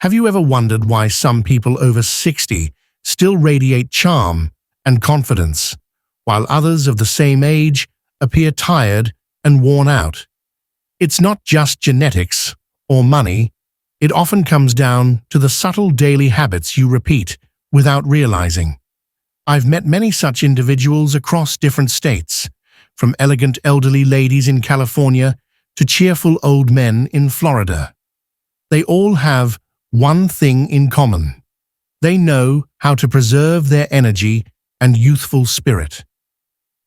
Have you ever wondered why some people over 60 still radiate charm and confidence, while others of the same age appear tired and worn out? It's not just genetics or money. It often comes down to the subtle daily habits you repeat without realizing. I've met many such individuals across different states, from elegant elderly ladies in California to cheerful old men in Florida. They all have one thing in common. They know how to preserve their energy and youthful spirit.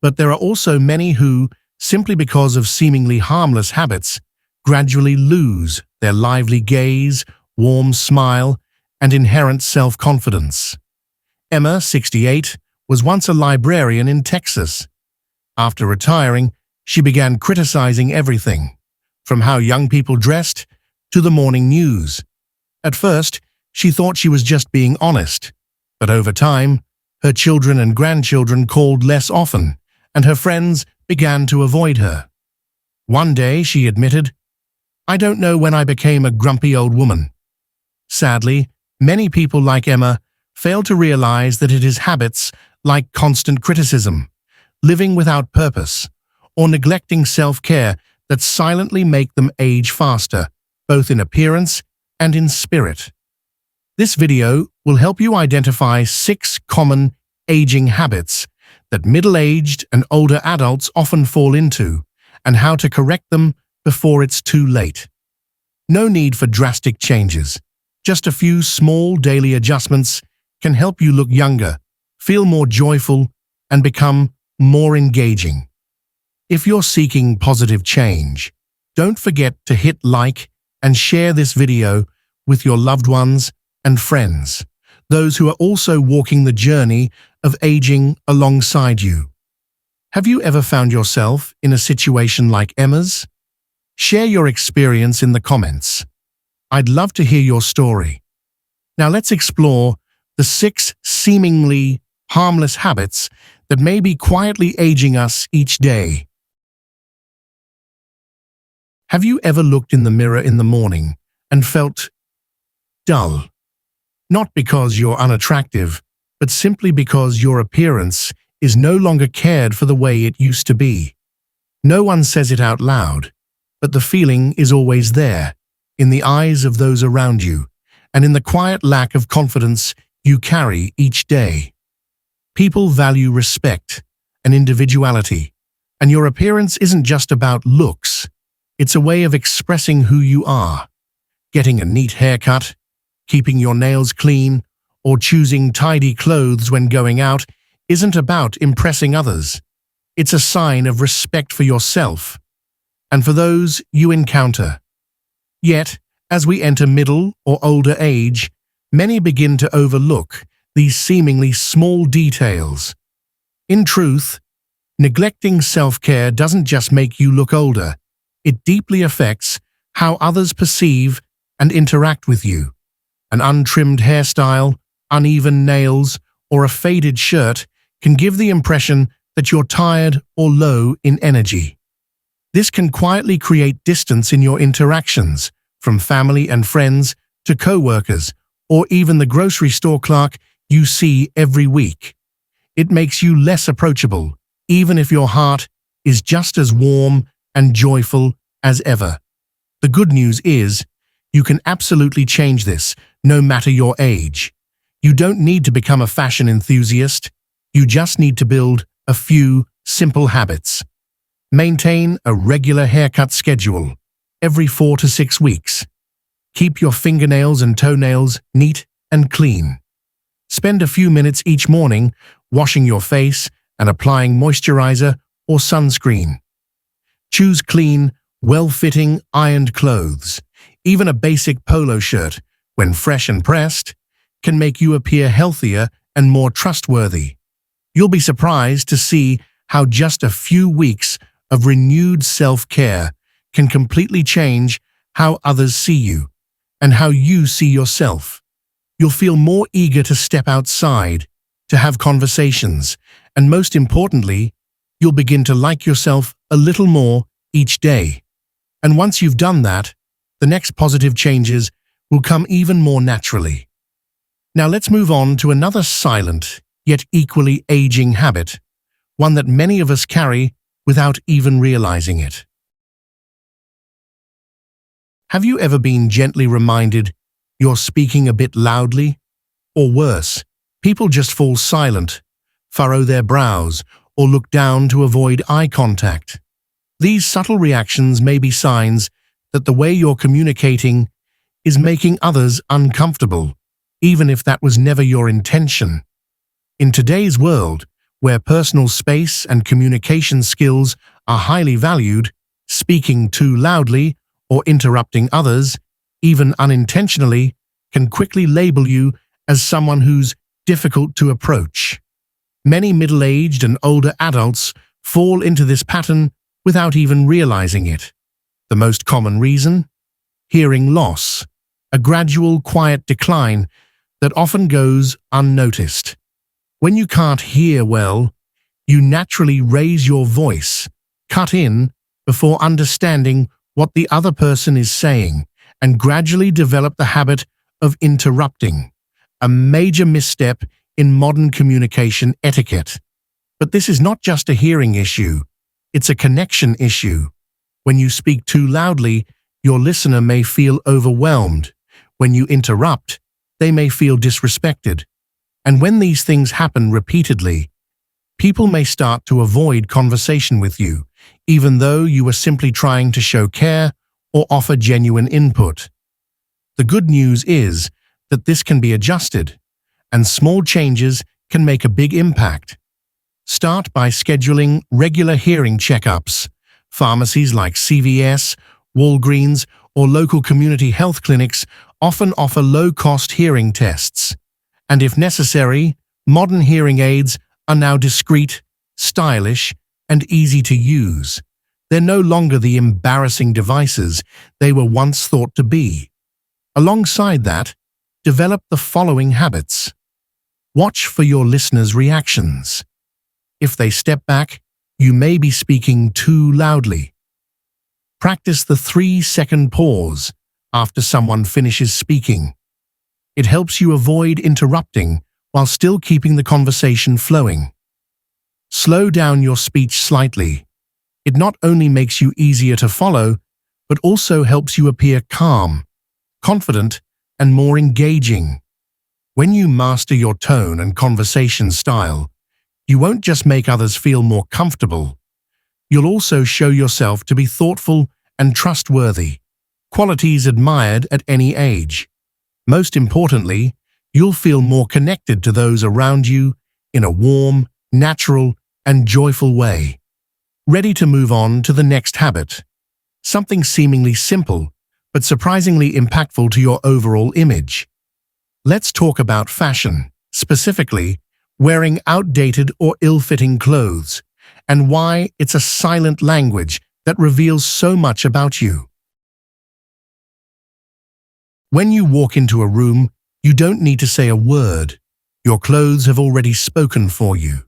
But there are also many who, simply because of seemingly harmless habits, gradually lose their lively gaze, warm smile, and inherent self-confidence. Emma, 68, was once a librarian in Texas. After retiring, she began criticizing everything, from how young people dressed to the morning news. At first, she thought she was just being honest, but over time, her children and grandchildren called less often, and her friends began to avoid her. One day, she admitted, "I don't know when I became a grumpy old woman." Sadly, many people like Emma fail to realize that it is habits like constant criticism, living without purpose, or neglecting self-care that silently make them age faster, both in appearance and in spirit. This video will help you identify 6 common aging habits that middle-aged and older adults often fall into, and how to correct them before it's too late. No need for drastic changes. Just a few small daily adjustments can help you look younger, feel more joyful, and become more engaging. If you're seeking positive change, don't forget to hit like and share this video with your loved ones and friends, those who are also walking the journey of aging alongside you. Have you ever found yourself in a situation like Emma's? Share your experience in the comments. I'd love to hear your story. Now let's explore the 6 seemingly harmless habits that may be quietly aging us each day. Have you ever looked in the mirror in the morning and felt dull? Not because you're unattractive, but simply because your appearance is no longer cared for the way it used to be. No one says it out loud, but the feeling is always there, in the eyes of those around you, and in the quiet lack of confidence you carry each day. People value respect and individuality, and your appearance isn't just about looks. It's a way of expressing who you are. Getting a neat haircut, keeping your nails clean, or choosing tidy clothes when going out isn't about impressing others. It's a sign of respect for yourself and for those you encounter. Yet, as we enter middle or older age, many begin to overlook these seemingly small details. In truth, neglecting self-care doesn't just make you look older, it deeply affects how others perceive and interact with you. An untrimmed hairstyle, uneven nails, or a faded shirt can give the impression that you're tired or low in energy. This can quietly create distance in your interactions, from family and friends to co-workers, or even the grocery store clerk you see every week. It makes you less approachable, even if your heart is just as warm and joyful as ever. The good news is, you can absolutely change this, no matter your age. You don't need to become a fashion enthusiast. You just need to build a few simple habits. Maintain a regular haircut schedule every 4 to 6 weeks. Keep your fingernails and toenails neat and clean. Spend a few minutes each morning washing your face and applying moisturizer or sunscreen. Choose clean, well-fitting, ironed clothes. Even a basic polo shirt, when fresh and pressed, can make you appear healthier and more trustworthy. You'll be surprised to see how just a few weeks of renewed self-care can completely change how others see you and how you see yourself. You'll feel more eager to step outside, to have conversations, and most importantly, you'll begin to like yourself a little more each day. And once you've done that, the next positive changes will come even more naturally. Now let's move on to another silent, yet equally aging habit, one that many of us carry without even realizing it. Have you ever been gently reminded you're speaking a bit loudly? Or worse, people just fall silent, furrow their brows, or look down to avoid eye contact? These subtle reactions may be signs that the way you're communicating is making others uncomfortable, even if that was never your intention. In today's world, where personal space and communication skills are highly valued, speaking too loudly or interrupting others, even unintentionally, can quickly label you as someone who's difficult to approach. Many middle-aged and older adults fall into this pattern without even realizing it. The most common reason? Hearing loss, a gradual, quiet decline that often goes unnoticed. When you can't hear well, you naturally raise your voice, cut in before understanding what the other person is saying, and gradually develop the habit of interrupting, a major misstep in modern communication etiquette. But this is not just a hearing issue, it's a connection issue. When you speak too loudly, your listener may feel overwhelmed. When you interrupt, they may feel disrespected. And when these things happen repeatedly, people may start to avoid conversation with you, even though you were simply trying to show care or offer genuine input. The good news is that this can be adjusted, and small changes can make a big impact. Start by scheduling regular hearing checkups. Pharmacies like CVS, Walgreens, or local community health clinics often offer low-cost hearing tests. And if necessary, modern hearing aids are now discreet, stylish, and easy to use. They're no longer the embarrassing devices they were once thought to be. Alongside that, develop the following habits. Watch for your listeners' reactions. If they step back, you may be speaking too loudly. Practice the 3-second pause after someone finishes speaking. It helps you avoid interrupting while still keeping the conversation flowing. Slow down your speech slightly. It not only makes you easier to follow, but also helps you appear calm, confident, and more engaging. When you master your tone and conversation style, you won't just make others feel more comfortable. You'll also show yourself to be thoughtful and trustworthy, qualities admired at any age. Most importantly, you'll feel more connected to those around you in a warm, natural, and joyful way. Ready to move on to the next habit. Something seemingly simple, but surprisingly impactful to your overall image. Let's talk about fashion, specifically wearing outdated or ill-fitting clothes, and why it's a silent language that reveals so much about you. When you walk into a room, you don't need to say a word. Your clothes have already spoken for you.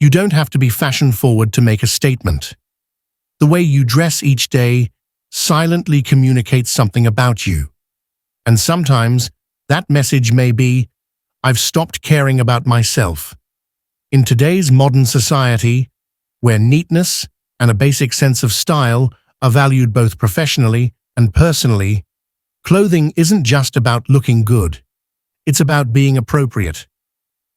You don't have to be fashion-forward to make a statement. The way you dress each day silently communicates something about you. And sometimes, that message may be, I've stopped caring about myself. In today's modern society, where neatness and a basic sense of style are valued both professionally and personally, clothing isn't just about looking good. It's about being appropriate.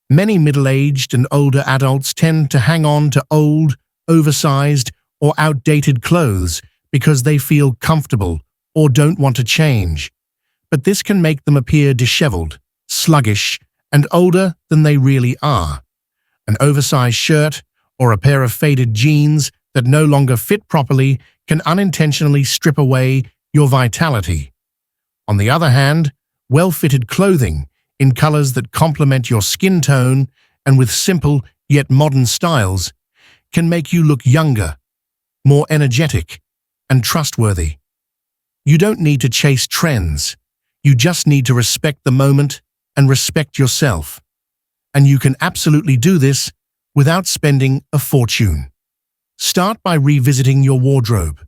Many middle-aged and older adults tend to hang on to old, oversized, or outdated clothes because they feel comfortable or don't want to change. But this can make them appear disheveled, sluggish, and older than they really are. An oversized shirt or a pair of faded jeans that no longer fit properly can unintentionally strip away your vitality. On the other hand, well-fitted clothing in colors that complement your skin tone and with simple yet modern styles can make you look younger, more energetic, and trustworthy. You don't need to chase trends. You just need to respect the moment and respect yourself. And you can absolutely do this without spending a fortune. Start by revisiting your wardrobe.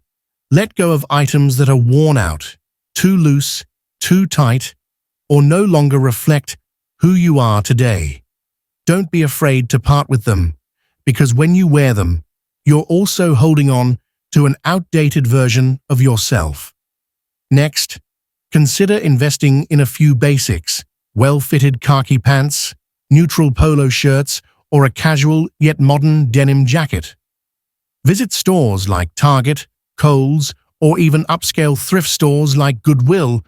Let go of items that are worn out, too loose, too tight, or no longer reflect who you are today. Don't be afraid to part with them, because when you wear them, you're also holding on to an outdated version of yourself. Next, consider investing in a few basics: well-fitted khaki pants, neutral polo shirts, or a casual yet modern denim jacket. Visit stores like Target, Kohl's, or even upscale thrift stores like Goodwill.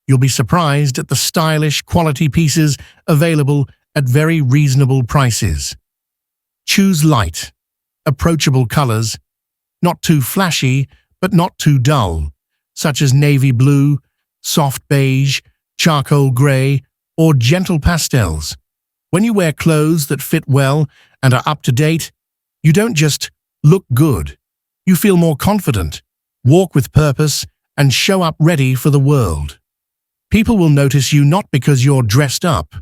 You'll be surprised at the stylish, quality pieces available at very reasonable prices. Choose light, approachable colors, not too flashy but not too dull, such as navy blue, soft beige, charcoal gray, or gentle pastels. When you wear clothes that fit well and are up to date, you don't just look good. You feel more confident, walk with purpose, and show up ready for the world. People will notice you not because you're dressed up,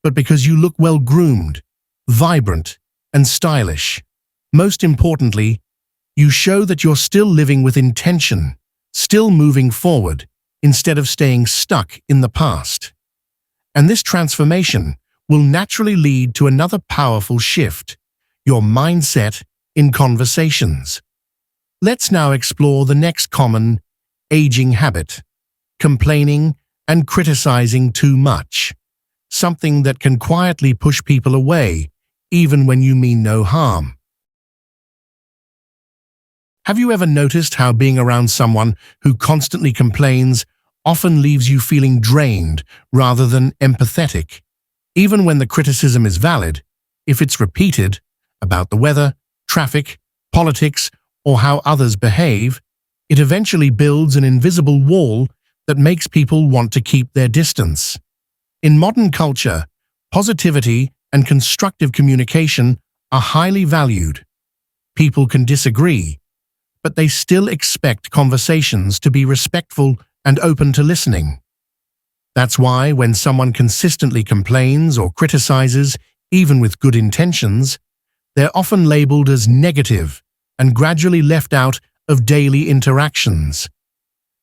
but because you look well-groomed, vibrant, and stylish. Most importantly, you show that you're still living with intention, still moving forward, instead of staying stuck in the past. And this transformation will naturally lead to another powerful shift: your mindset in conversations. Let's now explore the next common aging habit: complaining and criticizing too much. Something that can quietly push people away, even when you mean no harm. Have you ever noticed how being around someone who constantly complains often leaves you feeling drained rather than empathetic? Even when the criticism is valid, if it's repeated about the weather, traffic, politics, or how others behave, it eventually builds an invisible wall that makes people want to keep their distance. In modern culture, positivity and constructive communication are highly valued. People can disagree, but they still expect conversations to be respectful and open to listening. That's why when someone consistently complains or criticizes, even with good intentions, they're often labeled as negative and gradually left out of daily interactions.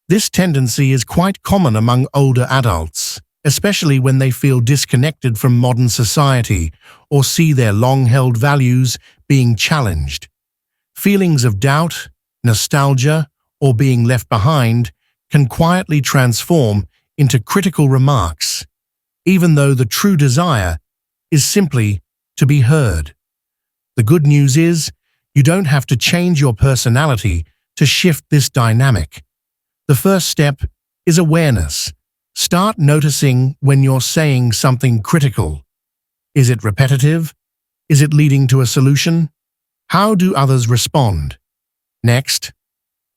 This tendency is quite common among older adults, especially when they feel disconnected from modern society or see their long-held values being challenged. Feelings of doubt, nostalgia, or being left behind can quietly transform into critical remarks, even though the true desire is simply to be heard. The good news is, you don't have to change your personality to shift this dynamic. The first step is awareness. Start noticing when you're saying something critical. Is it repetitive? Is it leading to a solution? How do others respond? Next,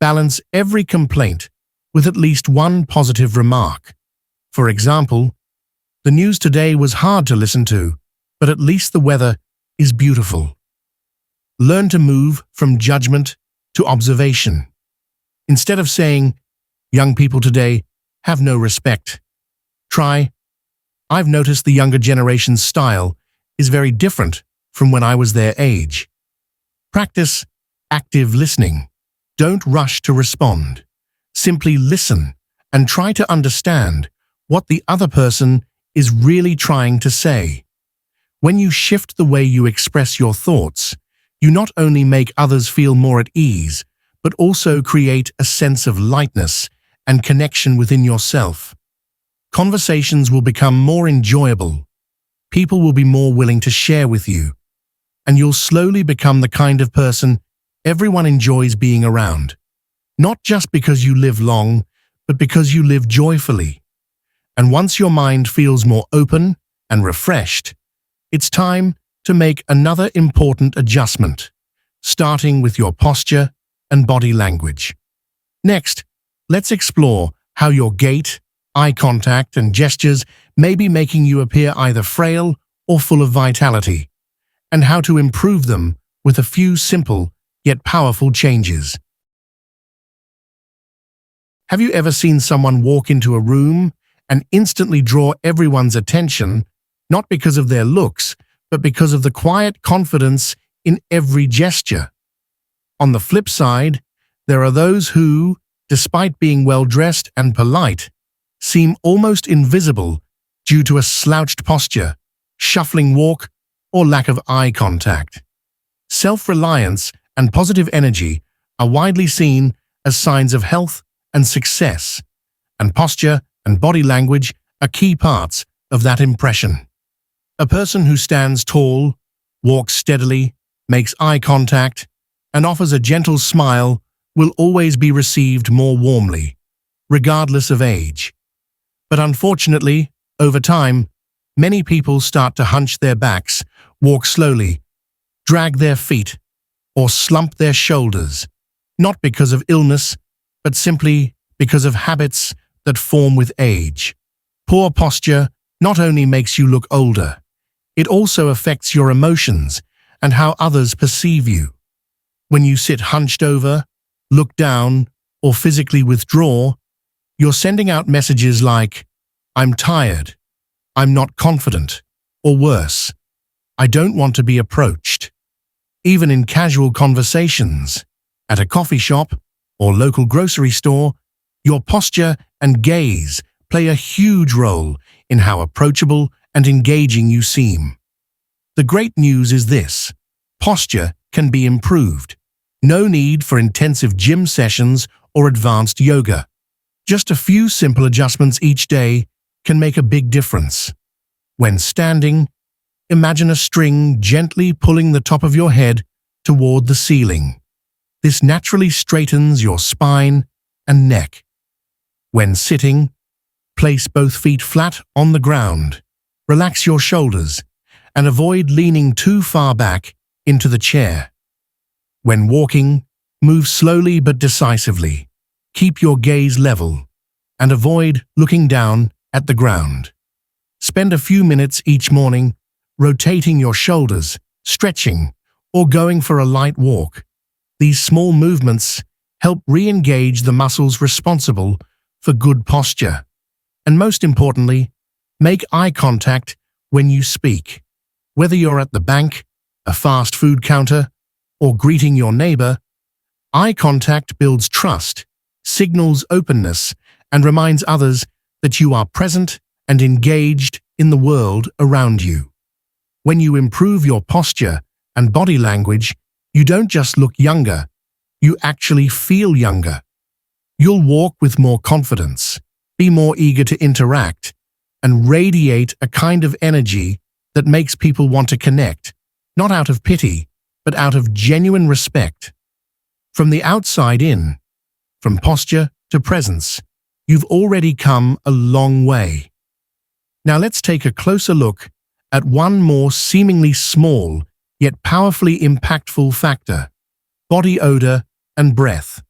balance every complaint with at least one positive remark. For example, the news today was hard to listen to, but at least the weather is beautiful. Learn to move from judgment to observation. Instead of saying, "Young people today have no respect," try, "I've noticed the younger generation's style is very different from when I was their age." Practice active listening. Don't rush to respond. Simply listen and try to understand what the other person is really trying to say. When you shift the way you express your thoughts, you not only make others feel more at ease, but also create a sense of lightness and connection within yourself. Conversations will become more enjoyable. People will be more willing to share with you, and you'll slowly become the kind of person everyone enjoys being around. Not just because you live long, but because you live joyfully. And once your mind feels more open and refreshed, it's time to make another important adjustment, starting with your posture and body language. Next, let's explore how your gait, eye contact, and gestures may be making you appear either frail or full of vitality, and how to improve them with a few simple yet powerful changes. Have you ever seen someone walk into a room and instantly draw everyone's attention, not because of their looks, but because of the quiet confidence in every gesture? On the flip side, there are those who, despite being well-dressed and polite, seem almost invisible due to a slouched posture, shuffling walk, or lack of eye contact. Self-reliance and positive energy are widely seen as signs of health and success, and posture and body language are key parts of that impression. A person who stands tall, walks steadily, makes eye contact, and offers a gentle smile will always be received more warmly, regardless of age. But unfortunately, over time, many people start to hunch their backs, walk slowly, drag their feet, or slump their shoulders, not because of illness, but simply because of habits that form with age. Poor posture not only makes you look older, it also affects your emotions and how others perceive you. When you sit hunched over, look down, or physically withdraw, you're sending out messages like, "I'm tired," "I'm not confident," or worse, "I don't want to be approached." Even in casual conversations, at a coffee shop or local grocery store, your posture and gaze play a huge role in how approachable and engaging you seem. The great news is this: posture can be improved. No need for intensive gym sessions or advanced yoga. Just a few simple adjustments each day can make a big difference. When standing, imagine a string gently pulling the top of your head toward the ceiling. This naturally straightens your spine and neck. When sitting, place both feet flat on the ground. Relax your shoulders and avoid leaning too far back into the chair. When walking, move slowly but decisively. Keep your gaze level and avoid looking down at the ground. Spend a few minutes each morning rotating your shoulders, stretching, or going for a light walk. These small movements help re-engage the muscles responsible for good posture. And most importantly, make eye contact when you speak. Whether you're at the bank, a fast food counter, or greeting your neighbor, eye contact builds trust, signals openness, and reminds others that you are present and engaged in the world around you. When you improve your posture and body language, you don't just look younger, you actually feel younger. You'll walk with more confidence, be more eager to interact, and radiate a kind of energy that makes people want to connect, not out of pity, but out of genuine respect. From the outside in, from posture to presence, you've already come a long way. Now let's take a closer look at one more seemingly small yet powerfully impactful factor: body odor and breath.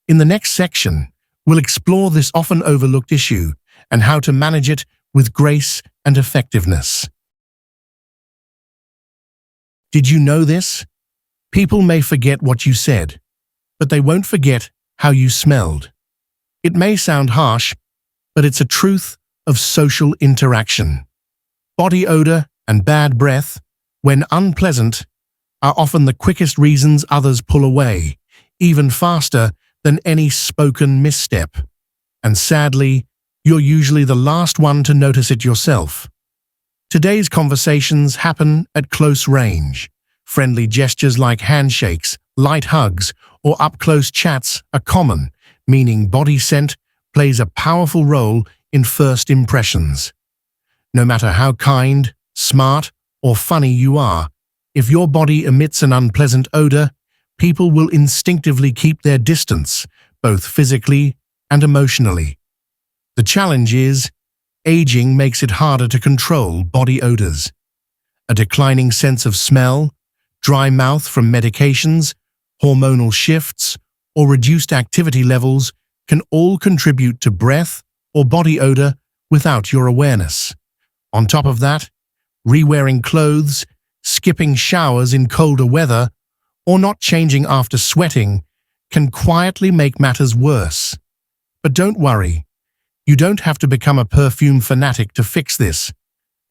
In the next section, we'll explore this often overlooked issue and how to manage it with grace and effectiveness. Did you know this? People may forget what you said, but they won't forget how you smelled. It may sound harsh, but it's a truth of social interaction. Body odor and bad breath, when unpleasant, are often the quickest reasons others pull away, even faster than any spoken misstep. And sadly, you're usually the last one to notice it yourself. Today's conversations happen at close range. Friendly gestures like handshakes, light hugs, or up-close chats are common, meaning body scent plays a powerful role in first impressions. No matter how kind, smart, or funny you are, if your body emits an unpleasant odor, people will instinctively keep their distance, both physically and emotionally. The challenge is, aging makes it harder to control body odors. A declining sense of smell, dry mouth from medications, hormonal shifts, or reduced activity levels can all contribute to breath or body odor without your awareness. On top of that, re-wearing clothes, skipping showers in colder weather, or not changing after sweating can quietly make matters worse. But don't worry, you don't have to become a perfume fanatic to fix this.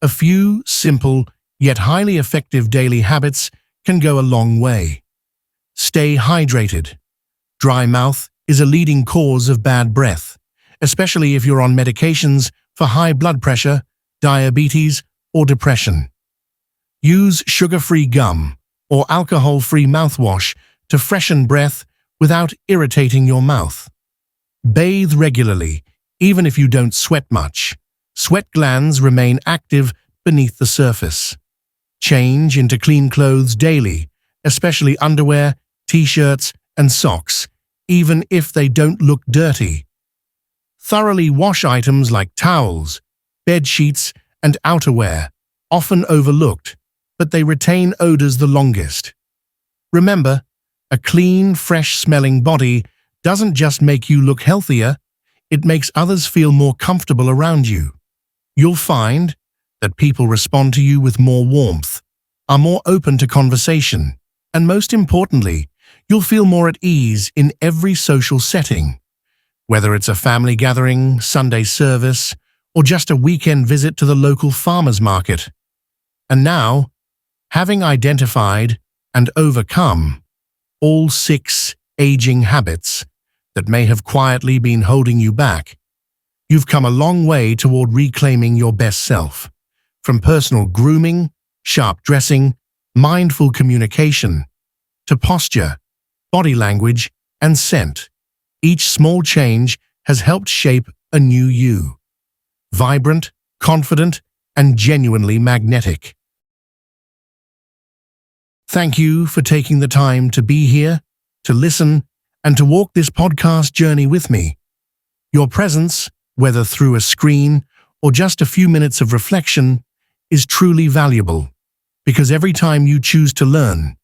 A few simple yet highly effective daily habits can go a long way. Stay hydrated. Dry mouth is a leading cause of bad breath, especially if you're on medications for high blood pressure, diabetes, or depression. Use sugar-free gum or alcohol-free mouthwash to freshen breath without irritating your mouth. Bathe regularly, even if you don't sweat much. Sweat glands remain active beneath the surface. Change into clean clothes daily, especially underwear, t-shirts, and socks, even if they don't look dirty. Thoroughly wash items like towels, bed sheets, and outerwear, often overlooked, but they retain odors the longest. Remember, a clean, fresh-smelling body doesn't just make you look healthier, it makes others feel more comfortable around you. You'll find that people respond to you with more warmth, are more open to conversation, and most importantly, you'll feel more at ease in every social setting. Whether it's a family gathering, Sunday service, or just a weekend visit to the local farmers market. And now, having identified and overcome all 6 aging habits that may have quietly been holding you back, you've come a long way toward reclaiming your best self. From personal grooming, sharp dressing, mindful communication, to posture, body language, and scent, each small change has helped shape a new you. Vibrant, confident, and genuinely magnetic. Thank you for taking the time to be here, to listen, and to walk this podcast journey with me. Your presence, whether through a screen or just a few minutes of reflection, is truly valuable, because every time you choose to learn,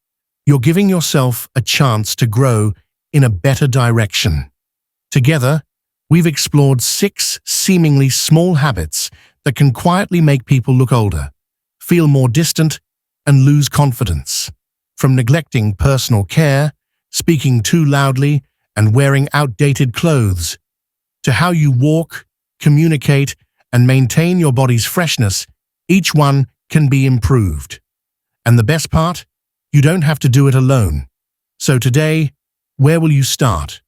you're giving yourself a chance to grow in a better direction. Together, we've explored 6 seemingly small habits that can quietly make people look older, feel more distant, and lose confidence. From neglecting personal care, speaking too loudly, and wearing outdated clothes, to how you walk, communicate, and maintain your body's freshness, each one can be improved. And the best part? You don't have to do it alone. So today, where will you start?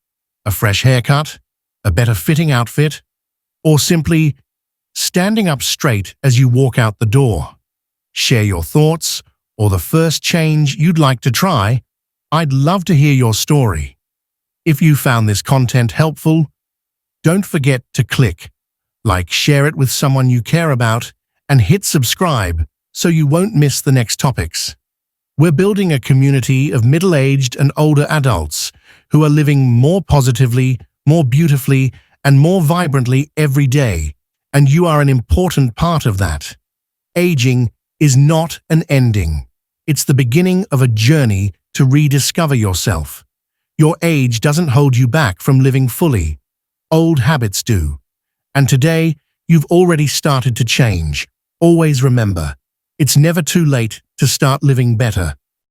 A fresh haircut? A better fitting outfit? Or simply standing up straight as you walk out the door? Share your thoughts or the first change you'd like to try. I'd love to hear your story. If you found this content helpful, don't forget to click like, share it with someone you care about, and hit subscribe so you won't miss the next topics. We're building a community of middle-aged and older adults who are living more positively, more beautifully, and more vibrantly every day, and you are an important part of that. Aging is not an ending. It's the beginning of a journey to rediscover yourself. Your age doesn't hold you back from living fully. Old habits do. And today, you've already started to change. Always remember, it's never too late to start living better.